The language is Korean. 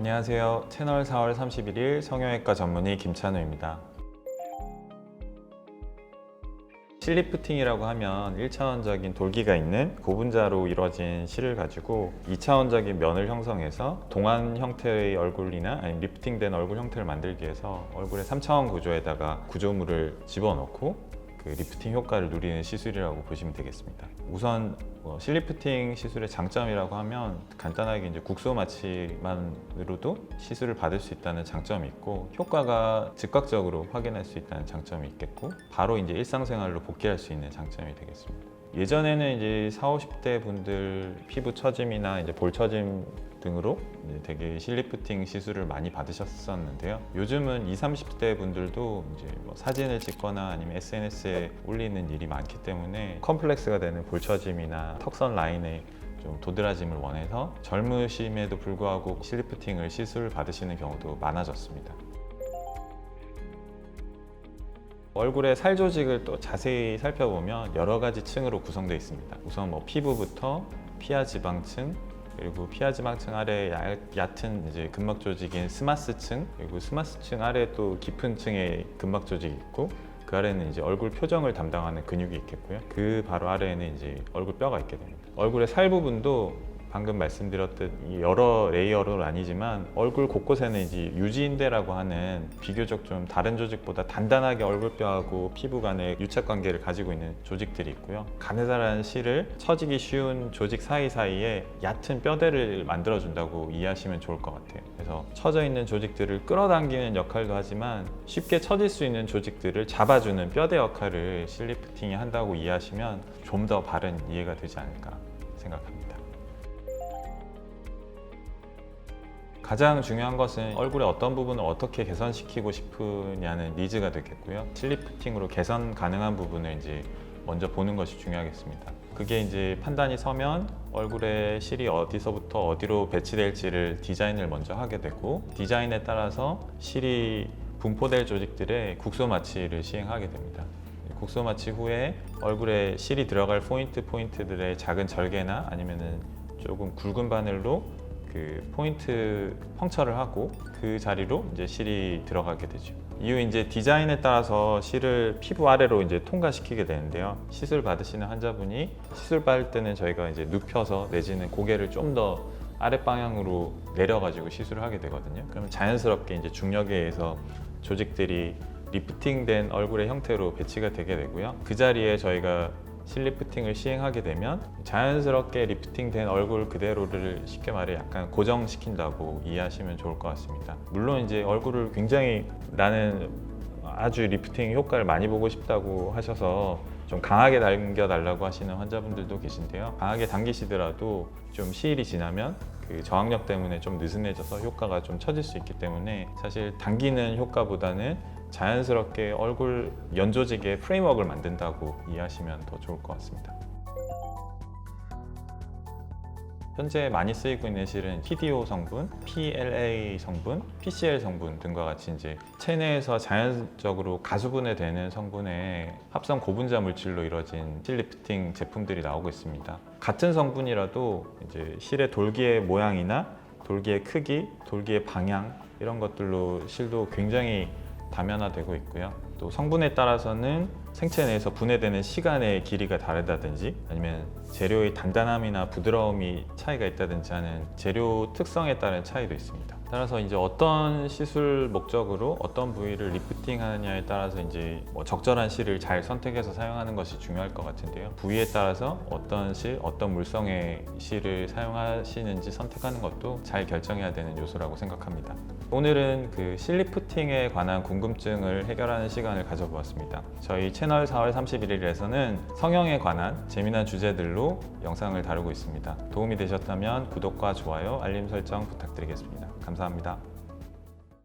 안녕하세요. 채널 4월 31일 성형외과 전문의 김찬우입니다. 실리프팅이라고 하면 1차원적인 돌기가 있는 고분자로 이루어진 실을 가지고 2차원적인 면을 형성해서 동안 형태의 얼굴이나 아니면 리프팅된 얼굴 형태를 만들기 위해서 얼굴의 3차원 구조에다가 구조물을 집어넣고 그 리프팅 효과를 누리는 시술이라고 보시면 되겠습니다. 우선 실리프팅 시술의 장점이라고 하면 간단하게 이제 국소 마취만으로도 시술을 받을 수 있다는 장점이 있고, 효과가 즉각적으로 확인할 수 있다는 장점이 있겠고, 바로 이제 일상생활로 복귀할 수 있는 장점이 되겠습니다. 예전에는 이제 40, 50대 분들 피부 처짐이나 이제 볼 처짐 등으로 이제 되게 실리프팅 시술을 많이 받으셨었는데요. 요즘은 20, 30대 분들도 이제 뭐 사진을 찍거나 아니면 SNS에 올리는 일이 많기 때문에 컴플렉스가 되는 볼 처짐이나 턱선 라인에 좀 도드라짐을 원해서 젊으심에도 불구하고 실리프팅을 시술을 받으시는 경우도 많아졌습니다. 얼굴의 살 조직을 또 자세히 살펴보면 여러 가지 층으로 구성되어 있습니다. 우선 뭐 피부부터 피하 지방층, 그리고 피하 지방층 아래 얕은 이제 근막 조직인 스마스층, 그리고 스마스층 아래 또 깊은 층에 근막 조직이 있고, 그 아래는 이제 얼굴 표정을 담당하는 근육이 있겠고요. 그 바로 아래에는 이제 얼굴 뼈가 있게 됩니다. 얼굴의 살 부분도 방금 말씀드렸듯 여러 레이어로 아니지만 얼굴 곳곳에는 이제 유지인대라고 하는 비교적 좀 다른 조직보다 단단하게 얼굴뼈하고 피부 간의 유착 관계를 가지고 있는 조직들이 있고요. 가느다란 실을 처지기 쉬운 조직 사이사이에 얕은 뼈대를 만들어준다고 이해하시면 좋을 것 같아요. 그래서 처져 있는 조직들을 끌어당기는 역할도 하지만 쉽게 처질 수 있는 조직들을 잡아주는 뼈대 역할을 실리프팅이 한다고 이해하시면 좀 더 바른 이해가 되지 않을까 생각합니다. 가장 중요한 것은 얼굴의 어떤 부분을 어떻게 개선시키고 싶으냐는 니즈가 되겠고요. 실리프팅으로 개선 가능한 부분을 이제 먼저 보는 것이 중요하겠습니다. 그게 이제 판단이 서면 얼굴의 실이 어디서부터 어디로 배치될지를 디자인을 먼저 하게 되고, 디자인에 따라서 실이 분포될 조직들의 국소 마취를 시행하게 됩니다. 국소 마취 후에 얼굴에 실이 들어갈 포인트들의 작은 절개나 아니면은 조금 굵은 바늘로 그 포인트 펑처를 하고 그 자리로 이제 실이 들어가게 되죠. 이후 이제 디자인에 따라서 실을 피부 아래로 이제 통과시키게 되는데요. 시술 받으시는 환자분이 시술 받을 때는 저희가 이제 눕혀서 내지는 고개를 좀 더 아래 방향으로 내려가지고 시술을 하게 되거든요. 그러면 자연스럽게 이제 중력에 의해서 조직들이 리프팅된 얼굴의 형태로 배치가 되게 되고요. 그 자리에 저희가 실리프팅을 시행하게 되면 자연스럽게 리프팅된 얼굴 그대로를 쉽게 말해 약간 고정시킨다고 이해하시면 좋을 것 같습니다. 물론 이제 얼굴을 굉장히 나는 아주 리프팅 효과를 많이 보고 싶다고 하셔서 좀 강하게 당겨달라고 하시는 환자분들도 계신데요. 강하게 당기시더라도 좀 시일이 지나면 그 저항력 때문에 좀 느슨해져서 효과가 좀 처질 수 있기 때문에 사실 당기는 효과보다는 자연스럽게 얼굴 연조직의 프레임워크를 만든다고 이해하시면 더 좋을 것 같습니다. 현재 많이 쓰이고 있는 실은 PDO 성분, PLA 성분, PCL 성분 등과 같이 이제 체내에서 자연적으로 가수분해되는 성분의 합성 고분자 물질로 이루어진 실리프팅 제품들이 나오고 있습니다. 같은 성분이라도 이제 실의 돌기의 모양이나 돌기의 크기, 돌기의 방향 이런 것들로 실도 굉장히 다면화되고 있고요. 또 성분에 따라서는 생체 내에서 분해되는 시간의 길이가 다르다든지 아니면 재료의 단단함이나 부드러움이 차이가 있다든지 하는 재료 특성에 따른 차이도 있습니다. 따라서 이제 어떤 시술 목적으로 어떤 부위를 리프팅 하느냐에 따라서 이제 뭐 적절한 실을 잘 선택해서 사용하는 것이 중요할 것 같은데요. 부위에 따라서 어떤 실, 어떤 물성의 실을 사용하시는지 선택하는 것도 잘 결정해야 되는 요소라고 생각합니다. 오늘은 그 실리프팅에 관한 궁금증을 해결하는 시간을 가져보았습니다. 저희 채널 4월 31일에서는 성형에 관한 재미난 주제들로 영상을 다루고 있습니다. 도움이 되셨다면 구독과 좋아요, 알림 설정 부탁드리겠습니다. 감사합니다.